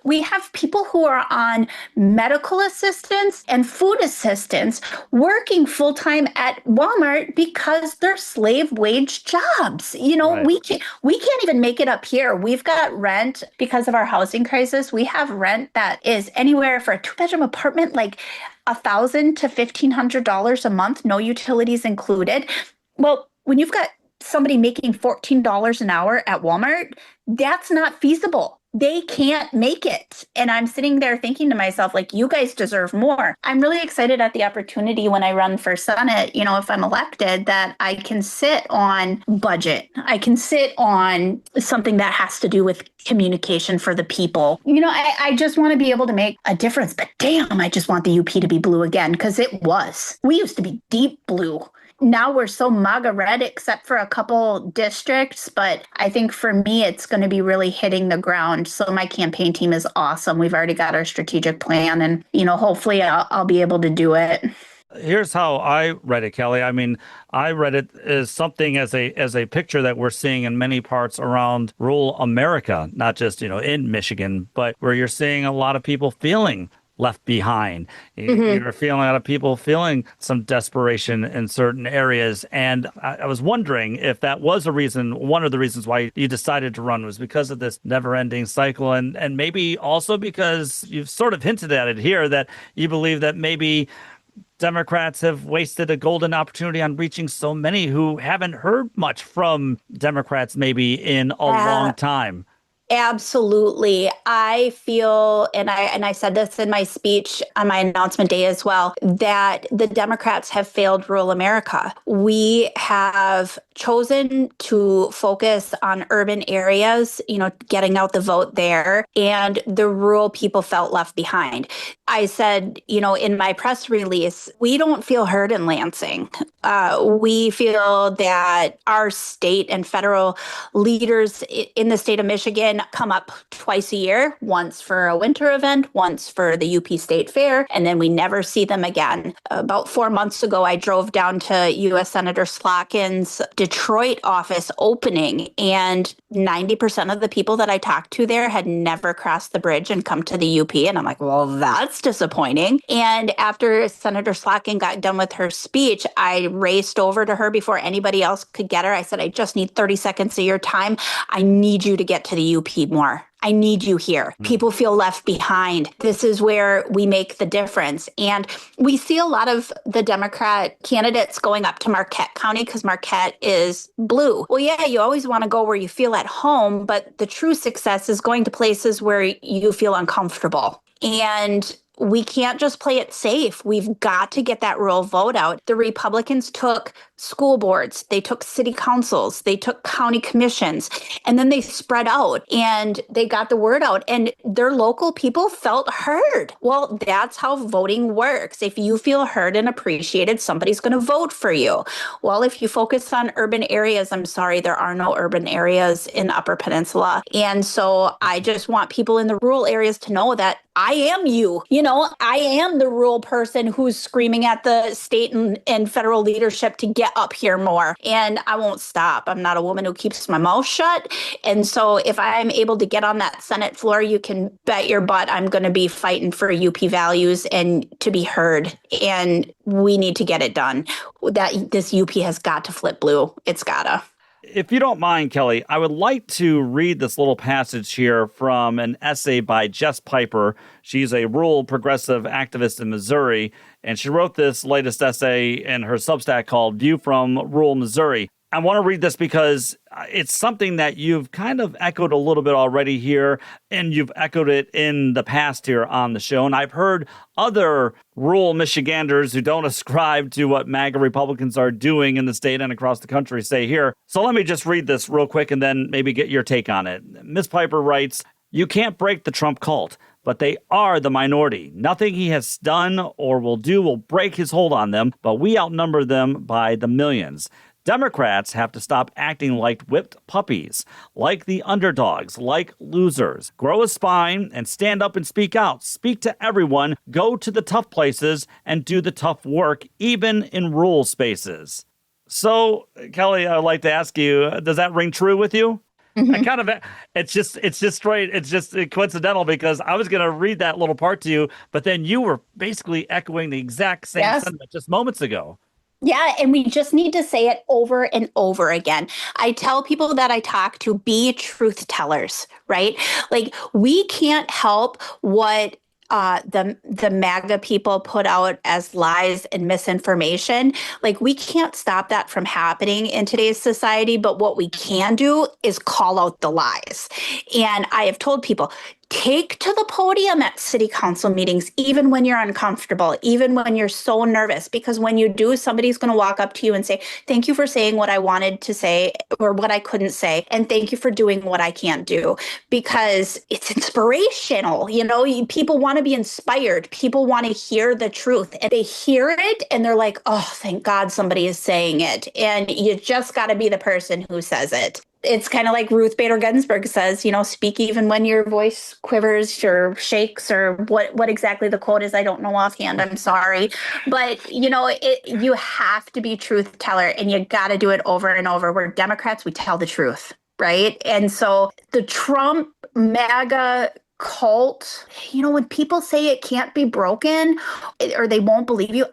We have people who are on medical assistance and food assistance working full time at Walmart because they're slave wage jobs. We can't even make it up here. We've got rent because of our housing crisis. We have rent that is anywhere for a 2-bedroom apartment, like $1,000 to $1,500 a month, no utilities included. Well, when you've got somebody making $14 an hour at Walmart, that's not feasible. They can't make it. And I'm sitting there thinking to myself, like, you guys deserve more. I'm really excited at the opportunity when I run for Senate, if I'm elected, that I can sit on budget. I can sit on something that has to do with communication for the people. I just want to be able to make a difference. But damn, I just want the UP to be blue again, because it was. We used to be deep blue. Now we're so MAGA red, except for a couple districts. But I think for me, it's going to be really hitting the ground. So my campaign team is awesome. We've already got our strategic plan and, hopefully I'll be able to do it. Here's how I read it, Kelly. I mean, I read it as something as a picture that we're seeing in many parts around rural America, not just, in Michigan, but where you're seeing a lot of people feeling left behind. You're feeling a lot of people feeling some desperation in certain areas. And I was wondering if that was one of the reasons why you decided to run was because of this never-ending cycle. And maybe also because you've sort of hinted at it here that you believe that maybe Democrats have wasted a golden opportunity on reaching so many who haven't heard much from Democrats maybe in a long time. Absolutely. I feel, and I said this in my speech on my announcement day as well, that the Democrats have failed rural America. We have chosen to focus on urban areas, getting out the vote there, and the rural people felt left behind. I said, in my press release, we don't feel heard in Lansing. We feel that our state and federal leaders in the state of Michigan come up twice a year, once for a winter event, once for the UP State Fair, and then we never see them again. About 4 months ago, I drove down to U.S. Senator Slotkin's Detroit office opening, and 90% of the people that I talked to there had never crossed the bridge and come to the UP. And I'm like, well, that's disappointing. And after Senator Slotkin got done with her speech, I raced over to her before anybody else could get her. I said, I just need 30 seconds of your time. I need you to get to the UP more. I need you here. People feel left behind. This is where we make the difference. And we see a lot of the Democrat candidates going up to Marquette County because Marquette is blue. Well, yeah, you always want to go where you feel at home, but the true success is going to places where you feel uncomfortable. And we can't just play it safe. We've got to get that rural vote out. The Republicans took school boards, they took city councils, they took county commissions, and then they spread out and they got the word out and their local people felt heard. Well, that's how voting works. If you feel heard and appreciated, somebody's going to vote for you. Well, if you focus on urban areas, I'm sorry, there are no urban areas in Upper Peninsula. And so I just want people in the rural areas to know that I am you. I am the rural person who's screaming at the state and federal leadership to get up here more. And I won't stop. I'm not a woman who keeps my mouth shut. And so if I'm able to get on that Senate floor, you can bet your butt I'm going to be fighting for UP values and to be heard. And we need to get it done. That this UP has got to flip blue. It's gotta. If you don't mind, Kelly, I would like to read this little passage here from an essay by Jess Piper. She's a rural progressive activist in Missouri, and she wrote this latest essay in her Substack called View from Rural Missouri. I want to read this because it's something that you've kind of echoed a little bit already here, and you've echoed it in the past here on the show. And I've heard other rural Michiganders who don't ascribe to what MAGA Republicans are doing in the state and across the country say here. So let me just read this real quick and then maybe get your take on it. Ms. Piper writes, You can't break the Trump cult, but they are the minority. Nothing he has done or will do will break his hold on them, but we outnumber them by the millions. Democrats have to stop acting like whipped puppies, like the underdogs, like losers. Grow a spine and stand up and speak out. Speak to everyone, go to the tough places, and do the tough work, even in rural spaces. So, Kelli, I'd like to ask you, does that ring true with you? Mm-hmm. It's just coincidental because I was going to read that little part to you, but then you were basically echoing the exact same sentiment just moments ago. Yeah, and we just need to say it over and over again. I tell people that I talk to, be truth tellers, right? Like, we can't help what the MAGA people put out as lies and misinformation. Like, we can't stop that from happening in today's society, but what we can do is call out the lies. And I have told people, take to the podium at city council meetings, even when you're uncomfortable, even when you're so nervous, because when you do, somebody's going to walk up to you and say, thank you for saying what I wanted to say or what I couldn't say. And thank you for doing what I can't do, because it's inspirational. You know, people want to be inspired. People want to hear the truth, and they hear it and they're like, oh, thank God somebody is saying it. And you just got to be the person who says it. It's kind of like Ruth Bader Ginsburg says, you know, speak even when your voice quivers or shakes, or what exactly the quote is. I don't know offhand. I'm sorry. But, you know, you have to be truth teller, and you got to do it over and over. We're Democrats. We tell the truth. Right. And so the Trump MAGA cult, you know, when people say it can't be broken or they won't believe you,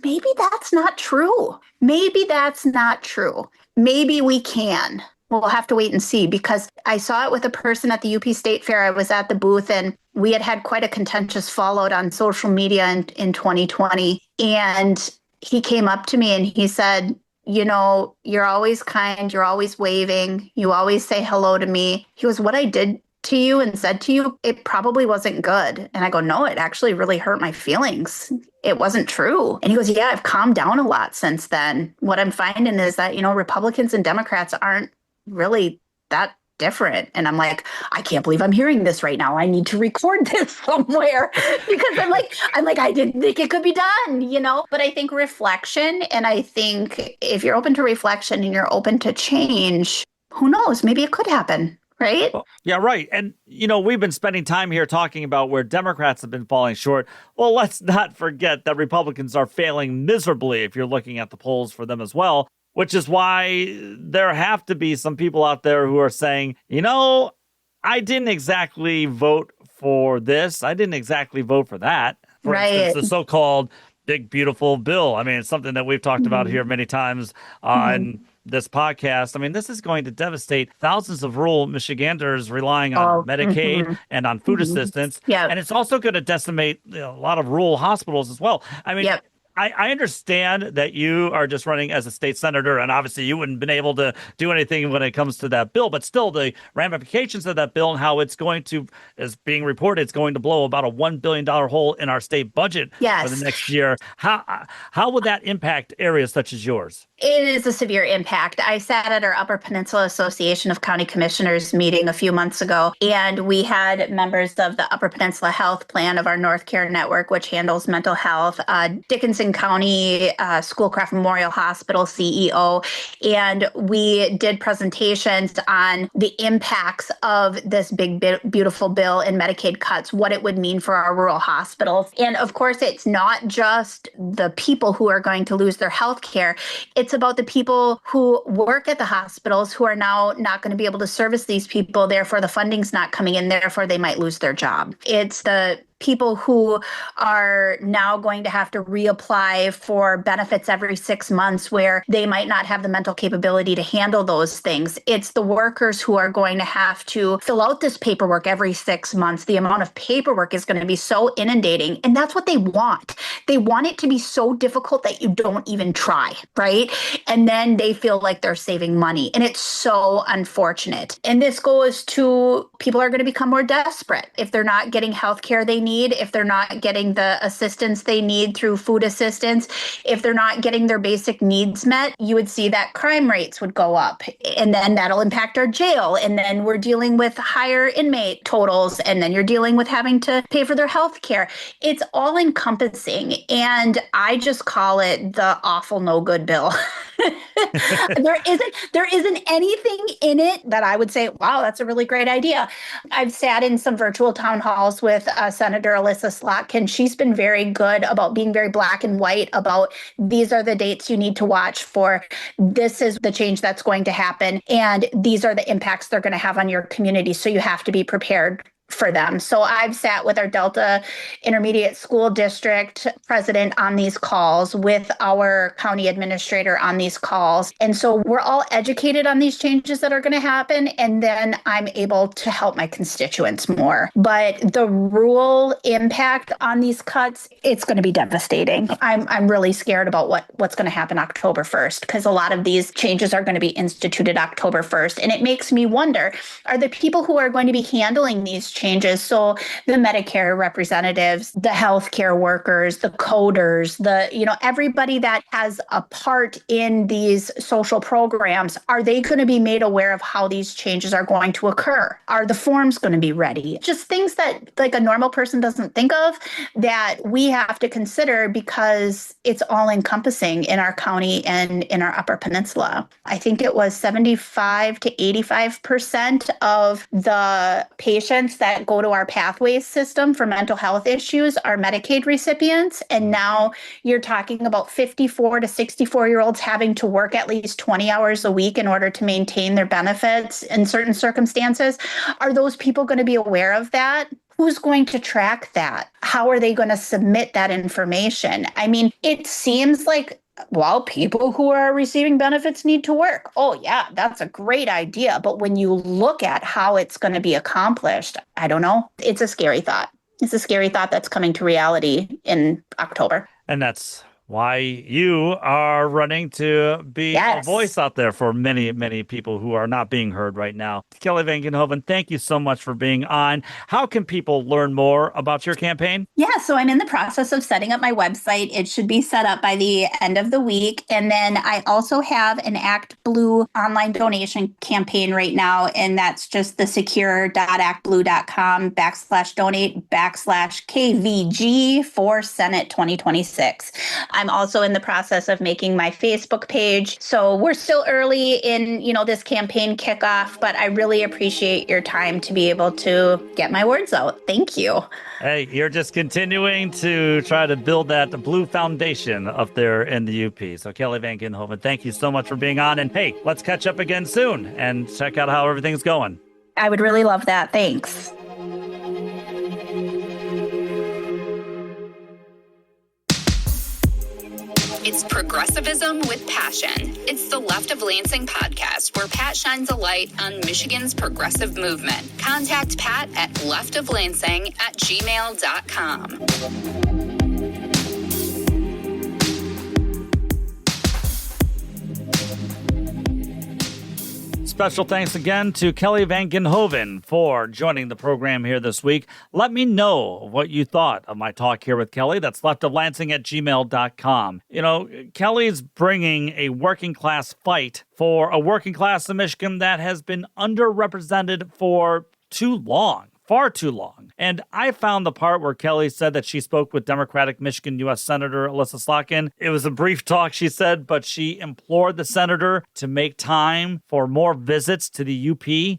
maybe that's not true. Maybe that's not true. Maybe we can. We'll have to wait and see, because I saw it with a person at the UP State Fair. I was at the booth, and we had quite a contentious fallout on social media in 2020. And he came up to me and he said, you know, you're always kind, you're always waving, you always say hello to me. He goes, what I did to you and said to you, it probably wasn't good. And I go, no, it actually really hurt my feelings. It wasn't true. And he goes, yeah, I've calmed down a lot since then. What I'm finding is that, you know, Republicans and Democrats aren't really that different. And I'm like, I can't believe I'm hearing this right now. I need to record this somewhere, because I'm like, I didn't think it could be done, you know. But I think reflection, and I think if you're open to reflection and you're open to change, who knows, maybe it could happen. Right? Well, yeah, right. And, you know, we've been spending time here talking about where Democrats have been falling short. Well, let's not forget that Republicans are failing miserably if you're looking at the polls for them as well, which is why there have to be some people out there who are saying, you know, I didn't exactly vote for this. I didn't exactly vote for that. For instance, the so-called big, beautiful bill. I mean, it's something that we've talked about here many times on this podcast. I mean, this is going to devastate thousands of rural Michiganders relying on Medicaid and on food assistance. Yeah. And it's also going to decimate, you know, a lot of rural hospitals as well. I mean, I understand that you are just running as a state senator, and obviously you wouldn't have been able to do anything when it comes to that bill, but still the ramifications of that bill and how it's going to, as being reported, it's going to blow about a $1 billion hole in our state budget for the next year. How would that impact areas such as yours? It is a severe impact. I sat at our Upper Peninsula Association of County Commissioners meeting a few months ago, and we had members of the Upper Peninsula Health Plan of our North Care Network, which handles mental health, Dickinson County Schoolcraft Memorial Hospital CEO, and we did presentations on the impacts of this big, beautiful bill and Medicaid cuts, what it would mean for our rural hospitals. And of course, it's not just the people who are going to lose their health care. It's about the people who work at the hospitals who are now not going to be able to service these people. Therefore, the funding's not coming in. Therefore, they might lose their job. It's the people who are now going to have to reapply for benefits every 6 months where they might not have the mental capability to handle those things. It's the workers who are going to have to fill out this paperwork every 6 months. The amount of paperwork is going to be so inundating. And that's what they want. They want it to be so difficult that you don't even try, right? And then they feel like they're saving money. And it's so unfortunate. And this goes to people are going to become more desperate if they're not getting health care they need. need, if they're not getting the assistance they need through food assistance, if they're not getting their basic needs met, you would see that crime rates would go up. And then that'll impact our jail. And then we're dealing with higher inmate totals. And then you're dealing with having to pay for their health care. It's all encompassing. And I just call it the awful no good bill. There isn't anything in it that I would say, wow, that's a really great idea. I've sat in some virtual town halls with Senator Alyssa Slotkin. She's been very good about being very black and white about these are the dates you need to watch for. This is the change that's going to happen. And these are the impacts they're going to have on your community. So you have to be prepared for them. So I've sat with our Delta Intermediate School District president on these calls, with our county administrator on these calls. And so we're all educated on these changes that are going to happen. And then I'm able to help my constituents more. But the rural impact on these cuts, it's going to be devastating. I'm really scared about what's going to happen October 1st, because a lot of these changes are going to be instituted October 1st. And it makes me wonder, are the people who are going to be handling these changes, so the Medicare representatives, the healthcare workers, the coders, everybody that has a part in these social programs, are they going to be made aware of how these changes are going to occur? Are the forms going to be ready? Just things that like a normal person doesn't think of, that we have to consider, because it's all encompassing in our county and in our Upper Peninsula. I think it was 75 to 85% of the patients that go to our pathways system for mental health issues are Medicaid recipients. And now you're talking about 54 to 64-year-olds having to work at least 20 hours a week in order to maintain their benefits in certain circumstances. Are those people going to be aware of that? Who's going to track that? How are they going to submit that information? I mean, it seems like, well, people who are receiving benefits need to work. Oh, yeah, that's a great idea. But when you look at how it's going to be accomplished, I don't know. It's a scary thought. It's a scary thought that's coming to reality in October. And that's why you are running to be a voice out there for many, many people who are not being heard right now. Kelli van Ginhoven, thank you so much for being on. How can people learn more about your campaign? Yeah, so I'm in the process of setting up my website. It should be set up by the end of the week. And then I also have an Act Blue online donation campaign right now. And that's just the secure.actblue.com/donate/KVG for Senate 2026. I'm also in the process of making my Facebook page. So we're still early in, this campaign kickoff, but I really appreciate your time to be able to get my words out. Thank you. Hey, you're just continuing to try to build that blue foundation up there in the UP. So Kelli van Ginhoven, thank you so much for being on. And hey, let's catch up again soon and check out how everything's going. I would really love that. Thanks. It's progressivism with passion. It's the Left of Lansing podcast, where Pat shines a light on Michigan's progressive movement. Contact Pat at leftoflansing@gmail.com. Special thanks again to Kelli van Ginhoven for joining the program here this week. Let me know what you thought of my talk here with Kelli. That's leftoflansing@gmail.com. Kelli's bringing a working class fight for a working class in Michigan that has been underrepresented for too long. Far too long. And I found the part where Kelli said that she spoke with Democratic Michigan U.S. Senator Alyssa Slotkin. It was a brief talk, she said, but she implored the senator to make time for more visits to the UP.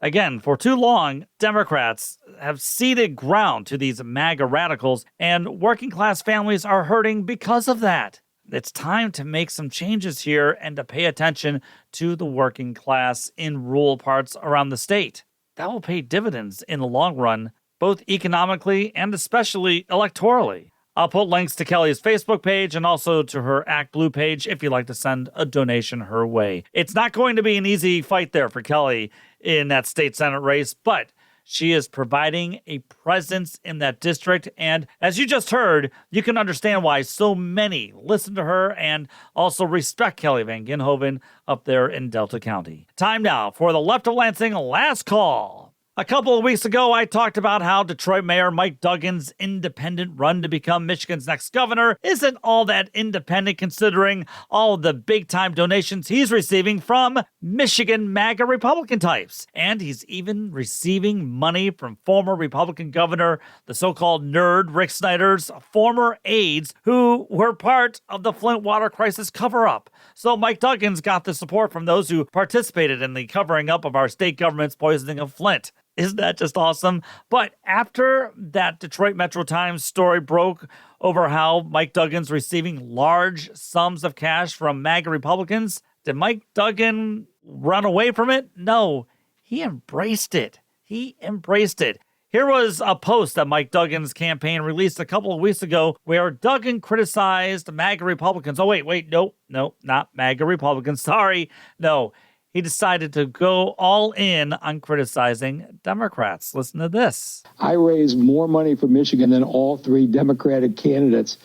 Again, for too long, Democrats have ceded ground to these MAGA radicals, and working class families are hurting because of that. It's time to make some changes here and to pay attention to the working class in rural parts around the state. That will pay dividends in the long run, both economically and especially electorally. I'll put links to Kelli's Facebook page and also to her Act Blue page if you'd like to send a donation her way. It's not going to be an easy fight there for Kelli in that state Senate race, but she is providing a presence in that district. And as you just heard, you can understand why so many listen to her and also respect Kelli van Ginhoven up there in Delta County. Time now for the Left of Lansing last call. A couple of weeks ago, I talked about how Detroit Mayor Mike Duggan's independent run to become Michigan's next governor isn't all that independent considering all of the big-time donations he's receiving from Michigan MAGA Republican types. And he's even receiving money from former Republican governor, the so-called nerd Rick Snyder's former aides who were part of the Flint water crisis cover-up. So Mike Duggan's got the support from those who participated in the covering up of our state government's poisoning of Flint. Isn't that just awesome? But after that Detroit Metro Times story broke over how Mike Duggan's receiving large sums of cash from MAGA Republicans, did Mike Duggan run away from it? No, he embraced it. Here was a post that Mike Duggan's campaign released a couple of weeks ago where Duggan criticized MAGA Republicans. Oh, wait, no, not MAGA Republicans. Sorry, no. He decided to go all in on criticizing Democrats. Listen to this. I raised more money for Michigan than all three Democratic candidates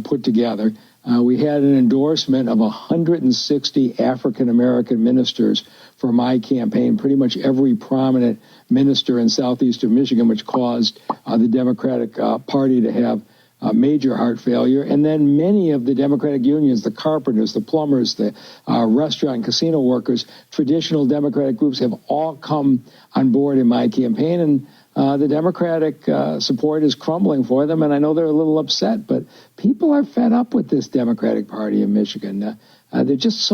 put together. We had an endorsement of 160 African-American ministers for my campaign, pretty much every prominent minister in southeastern Michigan, which caused the Democratic Party to have major heart failure. And then many of the Democratic unions, the carpenters, the plumbers, the restaurant and casino workers, traditional Democratic groups have all come on board in my campaign. And the Democratic support is crumbling for them. And I know they're a little upset, but people are fed up with this Democratic Party in Michigan. They're just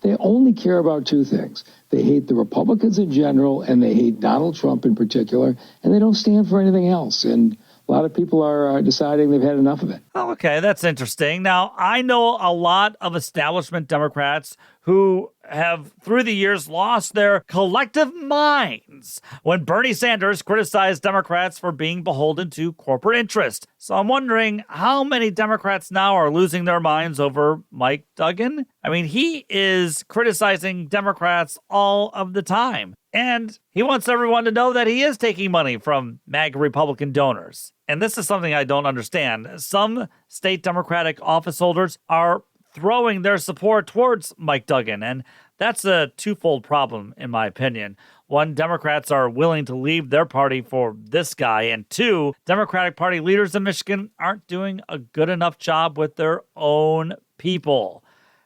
they only care about two things. They hate the Republicans in general, and they hate Donald Trump in particular, and they don't stand for anything else. And a lot of people are deciding they've had enough of it. Oh, okay, that's interesting. Now, I know a lot of establishment Democrats who have, through the years, lost their collective minds when Bernie Sanders criticized Democrats for being beholden to corporate interest. So I'm wondering how many Democrats now are losing their minds over Mike Duggan? I mean, he is criticizing Democrats all of the time. And he wants everyone to know that he is taking money from MAGA Republican donors. And this is something I don't understand. Some state Democratic office holders are throwing their support towards Mike Duggan, and that's a twofold problem, in my opinion. One, Democrats are willing to leave their party for this guy, and two, Democratic Party leaders in Michigan aren't doing a good enough job with their own people.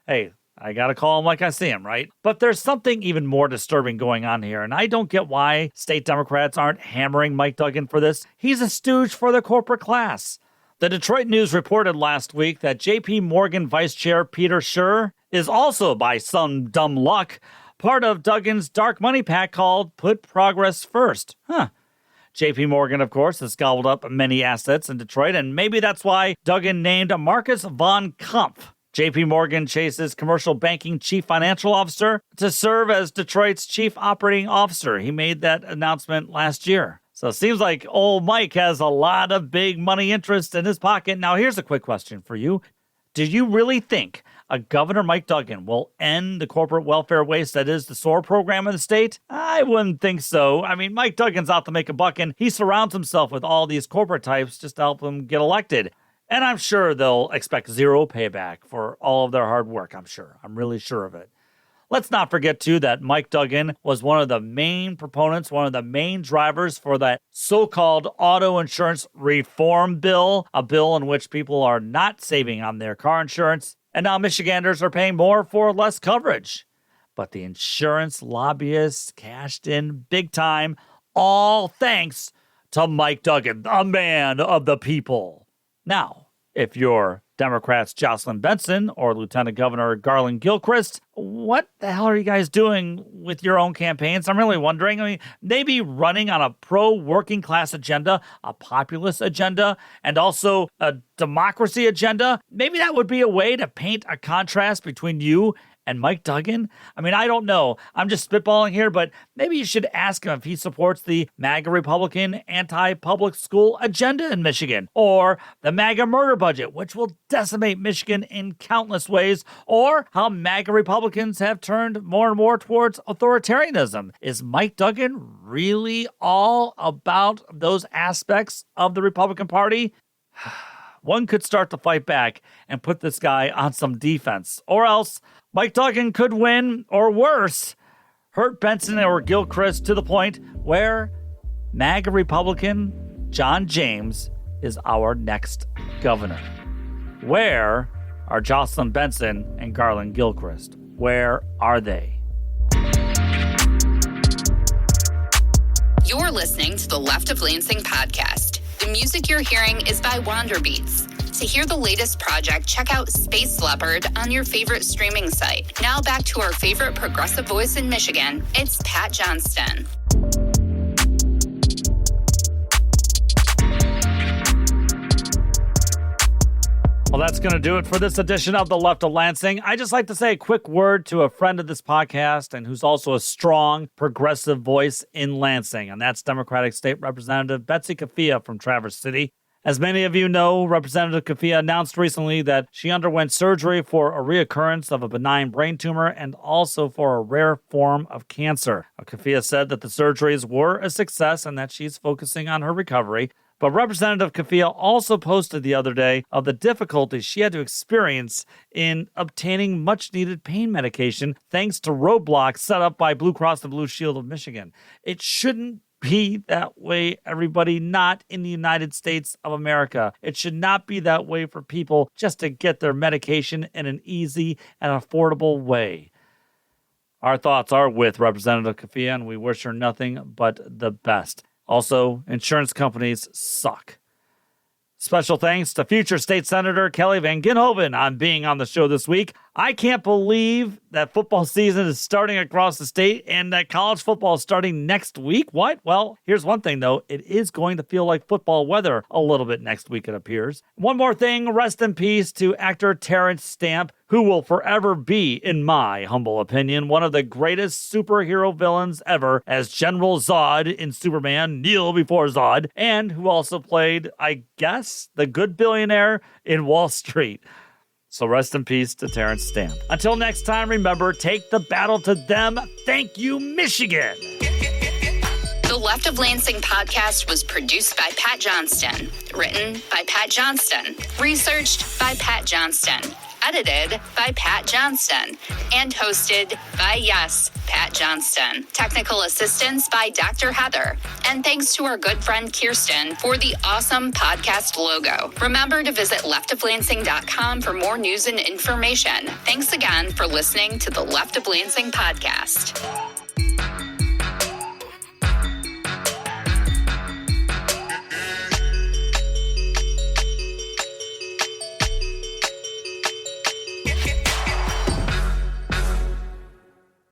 Hey, I gotta call him like I see him, right? But there's something even more disturbing going on here, and I don't get why state Democrats aren't hammering Mike Duggan for this. He's a stooge for the corporate class. The Detroit News reported last week that J.P. Morgan Vice Chair Peter Scher is also, by some dumb luck, part of Duggan's dark money pact called Put Progress First. J.P. Morgan, of course, has gobbled up many assets in Detroit, and maybe that's why Duggan named Marcus von Kampf, J.P. Morgan Chase's commercial banking chief financial officer, to serve as Detroit's chief operating officer. He made that announcement last year. So it seems like old Mike has a lot of big money interest in his pocket. Now, here's a quick question for you. Do you really think a Governor Mike Duggan will end the corporate welfare waste that is the SOAR program in the state? I wouldn't think so. I mean, Mike Duggan's out to make a buck, and he surrounds himself with all these corporate types just to help him get elected. And I'm sure they'll expect zero payback for all of their hard work, I'm sure. I'm really sure of it. Let's not forget, too, that Mike Duggan was one of the main proponents, one of the main drivers for that so-called auto insurance reform bill, a bill in which people are not saving on their car insurance, and now Michiganders are paying more for less coverage. But the insurance lobbyists cashed in big time, all thanks to Mike Duggan, the man of the people. Now, if you're Democrats Jocelyn Benson or Lieutenant Governor Garland Gilchrist, what the hell are you guys doing with your own campaigns? I'm really wondering. I mean, maybe running on a pro-working class agenda, a populist agenda, and also a democracy agenda. Maybe that would be a way to paint a contrast between you and Mike Duggan? I mean, I don't know. I'm just spitballing here, but maybe you should ask him if he supports the MAGA Republican anti-public school agenda in Michigan, or the MAGA murder budget, which will decimate Michigan in countless ways, or how MAGA Republicans have turned more and more towards authoritarianism. Is Mike Duggan really all about those aspects of the Republican Party? One could start to fight back and put this guy on some defense, or else Mike Duggan could win, or worse, hurt Benson or Gilchrist to the point where MAGA Republican John James is our next governor. Where are Jocelyn Benson and Garland Gilchrist? Where are they? You're listening to the Left of Lansing podcast. The music you're hearing is by Wander Beats. To hear the latest project, check out Space Leopard on your favorite streaming site. Now back to our favorite progressive voice in Michigan. It's Pat Johnston. Well, that's going to do it for this edition of the Left of Lansing. I just like to say a quick word to a friend of this podcast and who's also a strong progressive voice in Lansing, and that's Democratic State Representative Betsy Coffia from Traverse City. As many of you know, Representative Coffia announced recently that she underwent surgery for a reoccurrence of a benign brain tumor and also for a rare form of cancer. Coffia said that the surgeries were a success and that she's focusing on her recovery. But Representative Coffia also posted the other day of the difficulties she had to experience in obtaining much-needed pain medication thanks to roadblocks set up by Blue Cross and Blue Shield of Michigan. It shouldn't be that way, everybody, not in the United States of America. It should not be that way for people just to get their medication in an easy and affordable way. Our thoughts are with Representative Coffia, and we wish her nothing but the best. Also, insurance companies suck. Special thanks to future State Senator Kelli van Ginhoven on being on the show this week. I can't believe that football season is starting across the state and that college football is starting next week. What? Well, here's one thing, though. It is going to feel like football weather a little bit next week, it appears. One more thing. Rest in peace to actor Terrence Stamp, who will forever be, in my humble opinion, one of the greatest superhero villains ever as General Zod in Superman, Kneel Before Zod, and who also played, I guess, the good billionaire in Wall Street. So rest in peace to Terrence Stamp. Until next time, remember, take the battle to them. Thank you, Michigan. The Left of Lansing podcast was produced by Pat Johnston, written by Pat Johnston, researched by Pat Johnston, edited by Pat Johnston, and hosted by, yes, Pat Johnston. Technical assistance by Dr. Heather. And thanks to our good friend Kirsten for the awesome podcast logo. Remember to visit leftoflansing.com for more news and information. Thanks again for listening to the Left of Lansing podcast.